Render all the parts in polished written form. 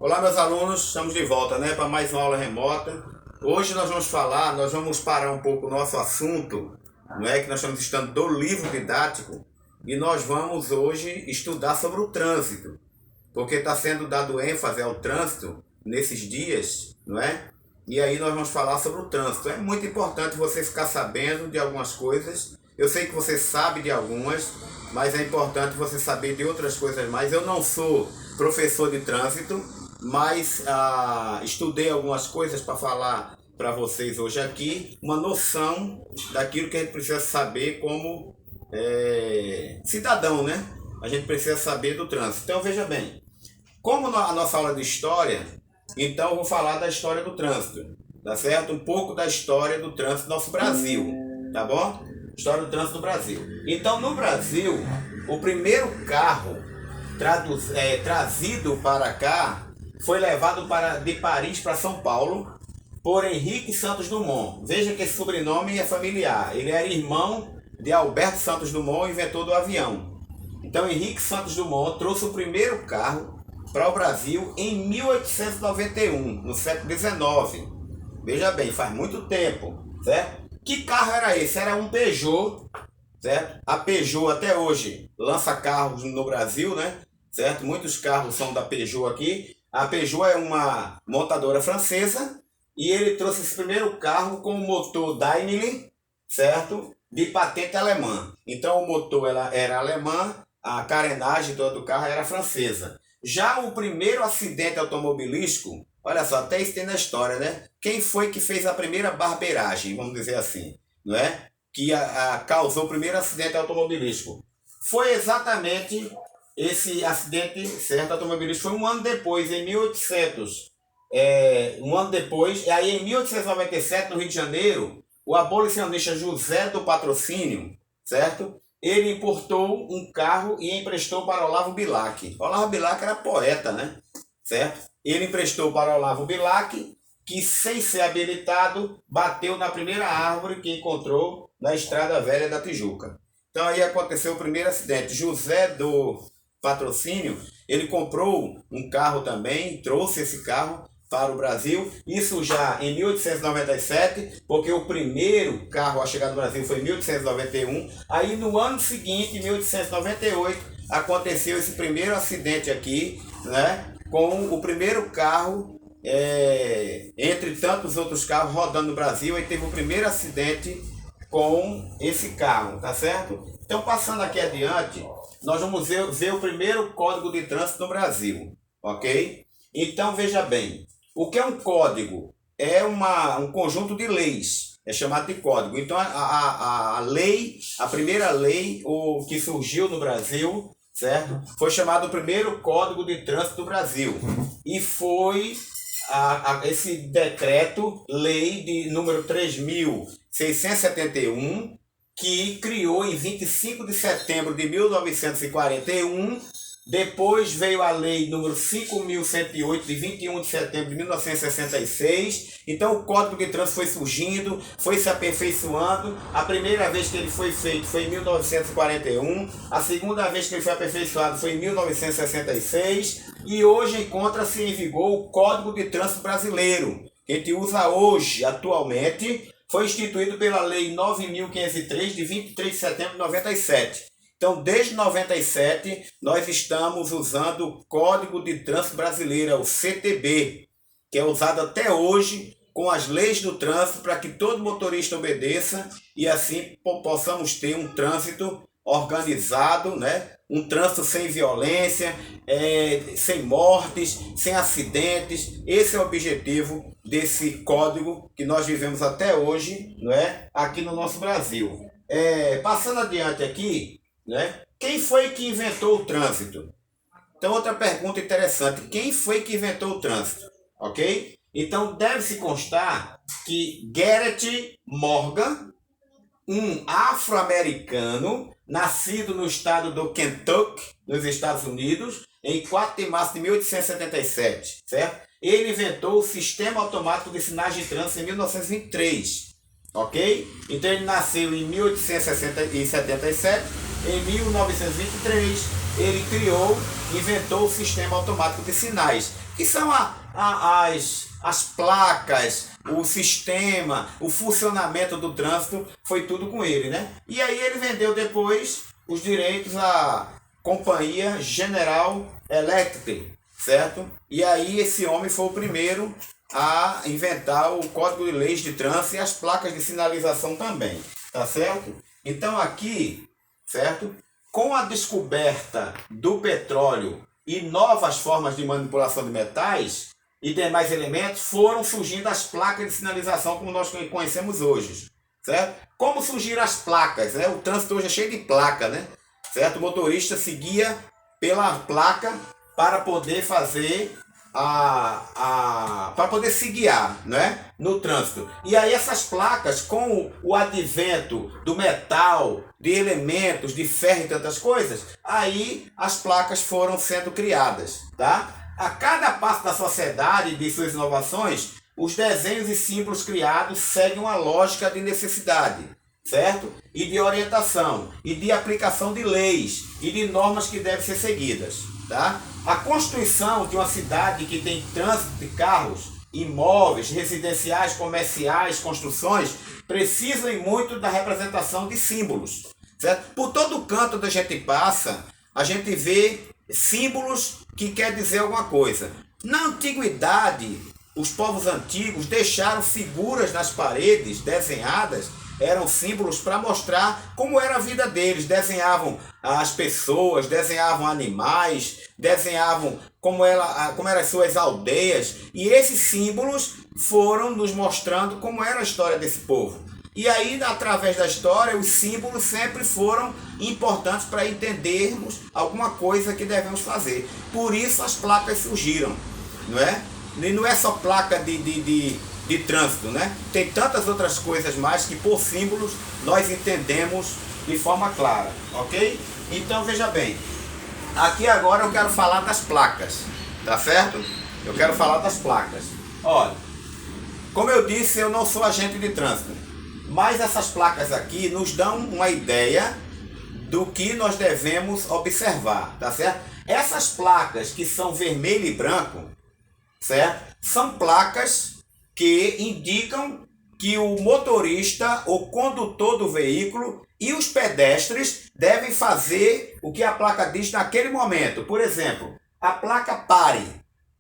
Olá, meus alunos, estamos de volta, para mais uma aula remota. Hoje nós vamos parar um pouco o nosso assunto, que nós estamos estudando do livro didático, e nós vamos hoje estudar sobre o trânsito, porque está sendo dado ênfase ao trânsito nesses dias, E aí nós vamos falar sobre o trânsito. É muito importante você ficar sabendo de algumas coisas. Eu sei que você sabe de algumas, mas é importante você saber de outras coisas mais. Eu não sou professor de trânsito, mas estudei algumas coisas para falar para vocês hoje aqui, uma noção daquilo que a gente precisa saber como cidadão, A gente precisa saber do trânsito. Então veja bem, como a nossa aula de história, então eu vou falar da história do trânsito, tá certo? Um pouco da história do trânsito do nosso Brasil, tá bom? História do trânsito do Brasil. Então no Brasil, o primeiro carro trazido para cá foi levado de Paris para São Paulo por Henrique Santos Dumont. Veja que esse sobrenome é familiar. Ele era irmão de Alberto Santos Dumont, inventor do avião. Então Henrique Santos Dumont trouxe o primeiro carro para o Brasil em 1891, no século XIX. Veja bem, faz muito tempo, certo? Que carro era esse? Era um Peugeot, certo? A Peugeot até hoje lança carros no Brasil, certo? Muitos carros são da Peugeot aqui. A Peugeot é uma montadora francesa e ele trouxe esse primeiro carro com o motor Daimler, certo? De patente alemã. Então o motor era alemã, a carenagem toda do carro era francesa. Já o primeiro acidente automobilístico, olha só, até isso tem na história, Quem foi que fez a primeira barbeiragem, vamos dizer assim, Que causou o primeiro acidente automobilístico? Foi exatamente esse acidente, certo, automobilístico. Foi um ano depois, em 1800. Um ano depois, e aí em 1897, no Rio de Janeiro, o abolicionista José do Patrocínio, certo? Ele importou um carro e emprestou para Olavo Bilac. Olavo Bilac era poeta, certo? Ele emprestou para Olavo Bilac, que sem ser habilitado, bateu na primeira árvore que encontrou na Estrada Velha da Tijuca. Então aí aconteceu o primeiro acidente. José do Patrocínio, ele comprou um carro também, trouxe esse carro para o Brasil, isso já em 1897, porque o primeiro carro a chegar no Brasil foi em 1891. Aí no ano seguinte, em 1898, aconteceu esse primeiro acidente aqui, com o primeiro carro, entre tantos outros carros rodando no Brasil. Aí teve o primeiro acidente com esse carro, tá certo? Então passando aqui adiante, nós vamos ver o primeiro código de trânsito no Brasil, ok? Então veja bem, o que é um código? É um conjunto de leis, é chamado de código. Então a primeira lei que surgiu no Brasil, certo? Foi chamado o primeiro Código de Trânsito do Brasil. E foi esse decreto, lei de número 3.671, que criou em 25 de setembro de 1941. Depois veio a lei número 5.108, de 21 de setembro de 1966. Então o Código de Trânsito foi surgindo, foi se aperfeiçoando. A primeira vez que ele foi feito foi em 1941. A segunda vez que ele foi aperfeiçoado foi em 1966. E hoje encontra-se em vigor o Código de Trânsito Brasileiro, que a gente usa hoje, atualmente. Foi instituído pela Lei 9.503, de 23 de setembro de 97. Então, desde 97, nós estamos usando o Código de Trânsito Brasileiro, o CTB, que é usado até hoje com as leis do trânsito para que todo motorista obedeça e assim possamos ter um trânsito organizado, Um trânsito sem violência, sem mortes, sem acidentes. Esse é o objetivo desse código que nós vivemos até hoje, aqui no nosso Brasil. Passando adiante aqui, quem foi que inventou o trânsito? Então outra pergunta interessante, quem foi que inventou o trânsito? Ok? Então deve-se constar que Garrett Morgan, um afro-americano, nascido no estado do Kentucky, nos Estados Unidos, em 4 de março de 1877, certo? Ele inventou o Sistema Automático de Sinais de Trânsito em 1923, ok? Então ele nasceu em 1877, em 1923 ele inventou o Sistema Automático de Sinais, que são as placas, o sistema, o funcionamento do trânsito, foi tudo com ele, né? E aí ele vendeu depois os direitos à Companhia General Electric, certo? E aí esse homem foi o primeiro a inventar o Código de Leis de Trânsito e as placas de sinalização também, tá certo? Então aqui, certo? Com a descoberta do petróleo e novas formas de manipulação de metais e demais elementos, foram surgindo as placas de sinalização como nós conhecemos hoje, certo? Como surgiram as placas, né? O trânsito hoje é cheio de placa, né? Certo? O motorista seguia pela placa para poder fazer para poder se guiar, né, no trânsito. E aí essas placas, com o advento do metal, de elementos, de ferro e tantas coisas, aí as placas foram sendo criadas, tá? A cada passo da sociedade e de suas inovações, os desenhos e símbolos criados seguem uma lógica de necessidade, certo? E de orientação, e de aplicação de leis e de normas que devem ser seguidas, tá? A constituição de uma cidade que tem trânsito de carros, imóveis, residenciais, comerciais, construções, precisam muito da representação de símbolos, certo? Por todo canto onde a gente passa, a gente vê símbolos que quer dizer alguma coisa. Na antiguidade, os povos antigos deixaram figuras nas paredes desenhadas, eram símbolos para mostrar como era a vida deles. Desenhavam as pessoas, desenhavam animais, desenhavam como eram as suas aldeias. E esses símbolos foram nos mostrando como era a história desse povo. E aí, através da história, os símbolos sempre foram importantes para entendermos alguma coisa que devemos fazer. Por isso as placas surgiram, não é? E não é só placa de trânsito, né? Tem tantas outras coisas mais que por símbolos nós entendemos de forma clara, ok? Então veja bem, aqui agora eu quero falar das placas, tá certo? Eu quero falar das placas. Olha, como eu disse, eu não sou agente de trânsito, mas essas placas aqui nos dão uma ideia do que nós devemos observar, tá certo? Essas placas que são vermelho e branco, certo? São placas que indicam que o motorista, o condutor do veículo e os pedestres devem fazer o que a placa diz naquele momento. Por exemplo, a placa pare.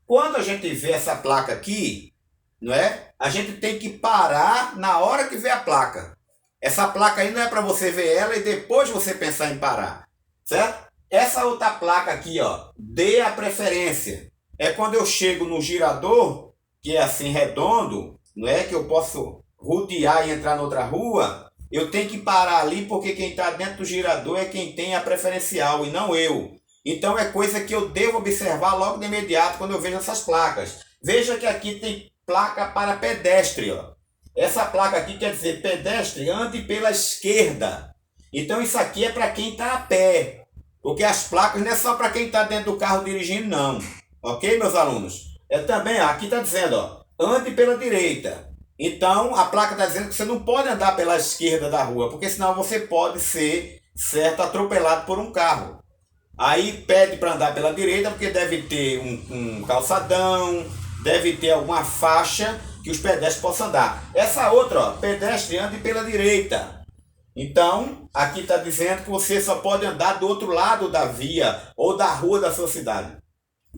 Quando a gente vê essa placa aqui, não é? A gente tem que parar na hora que vê a placa. Essa placa aí não é para você ver ela e depois você pensar em parar, certo? Essa outra placa aqui, ó, dê a preferência. É quando eu chego no girador, que é assim redondo, não é que eu posso rodear e entrar na outra rua, eu tenho que parar ali porque quem está dentro do girador é quem tem a preferencial e não eu. Então é coisa que eu devo observar logo de imediato quando eu vejo essas placas. Veja que aqui tem placa para pedestre, ó. Essa placa aqui quer dizer pedestre ande pela esquerda. Então isso aqui é para quem está a pé, porque as placas não é só para quem está dentro do carro dirigindo, não. Ok, meus alunos? Também, aqui está dizendo, ó, ande pela direita. Então, a placa está dizendo que você não pode andar pela esquerda da rua, porque senão você pode ser, certo, atropelado por um carro. Aí pede para andar pela direita, porque deve ter um calçadão, deve ter alguma faixa que os pedestres possam andar. Essa outra, ó, pedestre ande pela direita. Então, aqui está dizendo que você só pode andar do outro lado da via ou da rua da sua cidade,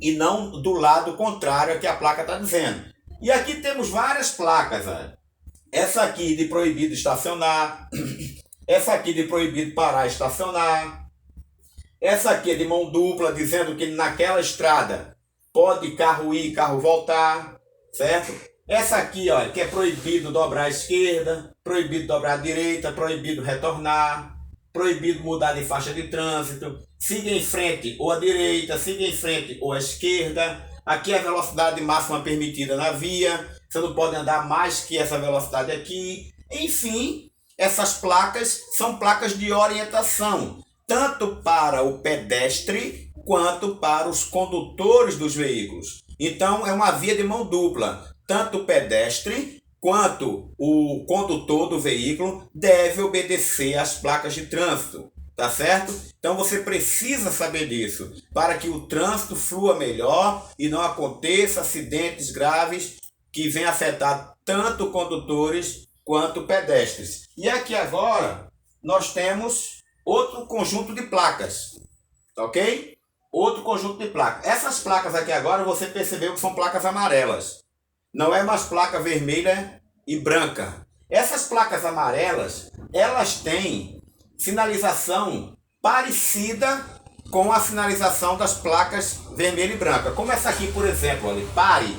e não do lado contrário que a placa está dizendo. E aqui temos várias placas. Ó. Essa aqui de proibido estacionar. Essa aqui de proibido parar e estacionar. Essa aqui é de mão dupla, dizendo que naquela estrada pode carro ir e carro voltar, certo? Essa aqui, ó, que é proibido dobrar à esquerda, proibido dobrar à direita, proibido retornar, proibido mudar de faixa de trânsito, siga em frente ou à direita, siga em frente ou à esquerda. Aqui é a velocidade máxima permitida na via, você não pode andar mais que essa velocidade aqui. Enfim, essas placas são placas de orientação, tanto para o pedestre quanto para os condutores dos veículos. Então é uma via de mão dupla, tanto o pedestre quanto o condutor do veículo deve obedecer às placas de trânsito. tá certo? Então você precisa saber disso, para que o trânsito flua melhor e não aconteça acidentes graves que venham afetar tanto condutores quanto pedestres. E aqui agora nós temos outro conjunto de placas, ok? Outro conjunto de placas. Essas placas aqui agora você percebeu que são placas amarelas. Não é mais placa vermelha e branca. Essas placas amarelas, elas têm sinalização parecida com a sinalização das placas vermelha e branca. Como essa aqui, por exemplo, olha, pare.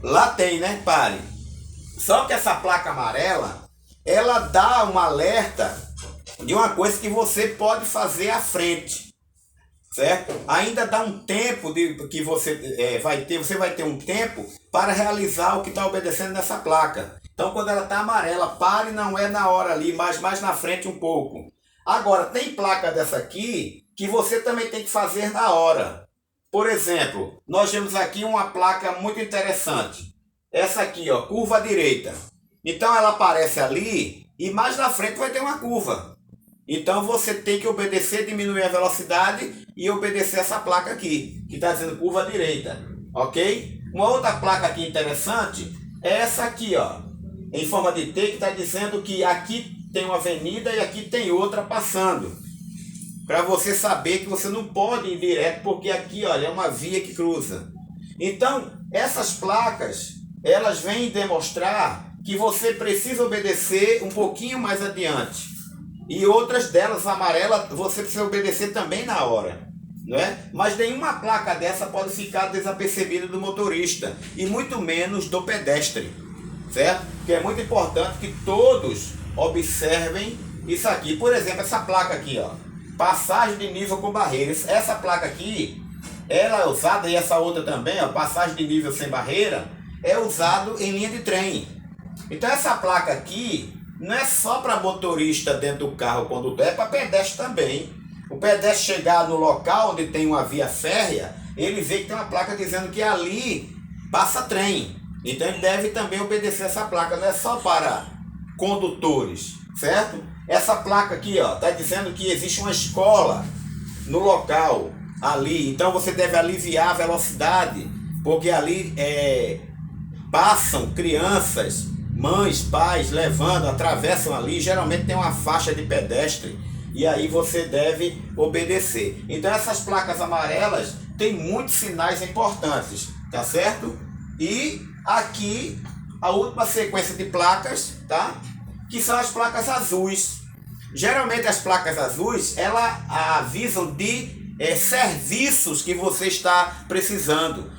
Lá tem, né? Pare. Só que essa placa amarela, ela dá um alerta de uma coisa que você pode fazer à frente, certo? Ainda dá um tempo que você vai ter um tempo para realizar o que está obedecendo nessa placa. Então, quando ela está amarela, pare, não é na hora ali, mas mais na frente um pouco. Agora, tem placa dessa aqui que você também tem que fazer na hora. Por exemplo, nós temos aqui uma placa muito interessante. Essa aqui, ó, curva à direita. Então, ela aparece ali e mais na frente vai ter uma curva. Então, você tem que obedecer, diminuir a velocidade e obedecer essa placa aqui, que está dizendo curva à direita. Ok? Uma outra placa aqui interessante é essa aqui, ó, em forma de T, que está dizendo que aqui tem uma avenida e aqui tem outra passando. Para você saber que você não pode ir direto, porque aqui, olha, é uma via que cruza. Então, essas placas, elas vêm demonstrar que você precisa obedecer um pouquinho mais adiante. E outras delas, amarela, você precisa obedecer também na hora, não é? Mas nenhuma placa dessa pode ficar desapercebida do motorista, e muito menos do pedestre, certo? Porque é muito importante que todos observem isso aqui. Por exemplo, essa placa aqui, ó, passagem de nível com barreiras. Essa placa aqui, ela é usada, e essa outra também, ó, passagem de nível sem barreira, é usado em linha de trem. Então essa placa aqui não é só para motorista dentro do carro, condutor, é para pedestre também. O pedestre chegar no local onde tem uma via férrea, ele vê que tem uma placa dizendo que ali passa trem. Então ele deve também obedecer essa placa, não é só para condutores, certo? Essa placa aqui, ó, está dizendo que existe uma escola no local ali, então você deve aliviar a velocidade, porque ali passam crianças, mães, pais, levando, atravessam ali, geralmente tem uma faixa de pedestre, e aí você deve obedecer. Então essas placas amarelas têm muitos sinais importantes, tá certo? E aqui a última sequência de placas, tá? Que são as placas azuis. Geralmente as placas azuis, elas avisam de serviços que você está precisando.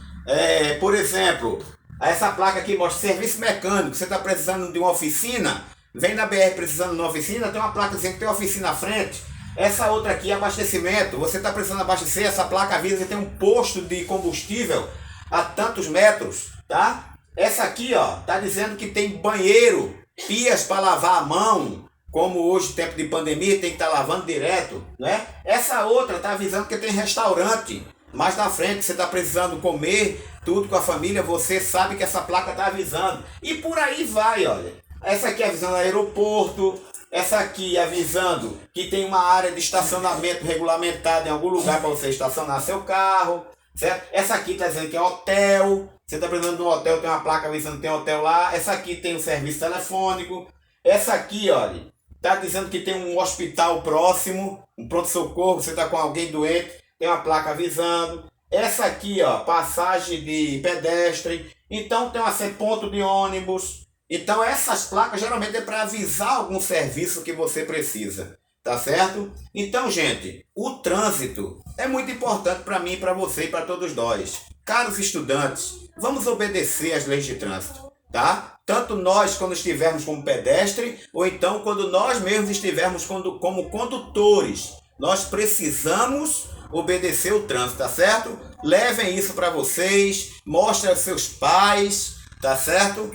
Por exemplo, essa placa aqui mostra serviço mecânico. Você está precisando de uma oficina, vem na BR precisando de uma oficina, tem uma placa dizendo que tem uma oficina à frente. Essa outra aqui é abastecimento. Você está precisando abastecer, essa placa avisa que tem um posto de combustível a tantos metros, tá? Essa aqui, ó, tá dizendo que tem banheiro, pias para lavar a mão, como hoje, tempo de pandemia, tem que estar lavando direto, né? Essa outra tá avisando que tem restaurante. Mais na frente, você está precisando comer tudo com a família, você sabe que essa placa está avisando. E por aí vai, olha. Essa aqui avisando aeroporto, essa aqui avisando que tem uma área de estacionamento regulamentada em algum lugar para você estacionar seu carro, certo? Essa aqui está dizendo que é hotel, você está precisando de um hotel, tem uma placa avisando que tem hotel lá. Essa aqui tem um serviço telefônico. Essa aqui, olha, está dizendo que tem um hospital próximo, um pronto-socorro, você está com alguém doente, tem uma placa avisando. Essa aqui, ó, passagem de pedestre. Então tem um ponto de ônibus. Então essas placas geralmente é para avisar algum serviço que você precisa, tá certo? Então, gente, o trânsito é muito importante para mim, para você e para todos nós. Caros estudantes, vamos obedecer às leis de trânsito, tá? Tanto nós quando estivermos como pedestre, ou então quando nós mesmos estivermos como condutores. Nós precisamos obedecer o trânsito, tá certo? Levem isso para vocês, mostrem aos seus pais, tá certo?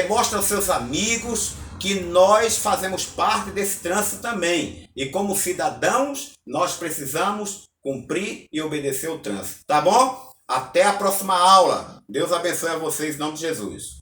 Mostrem aos seus amigos que nós fazemos parte desse trânsito também. E como cidadãos, nós precisamos cumprir e obedecer o trânsito, tá bom? Até a próxima aula. Deus abençoe a vocês em nome de Jesus.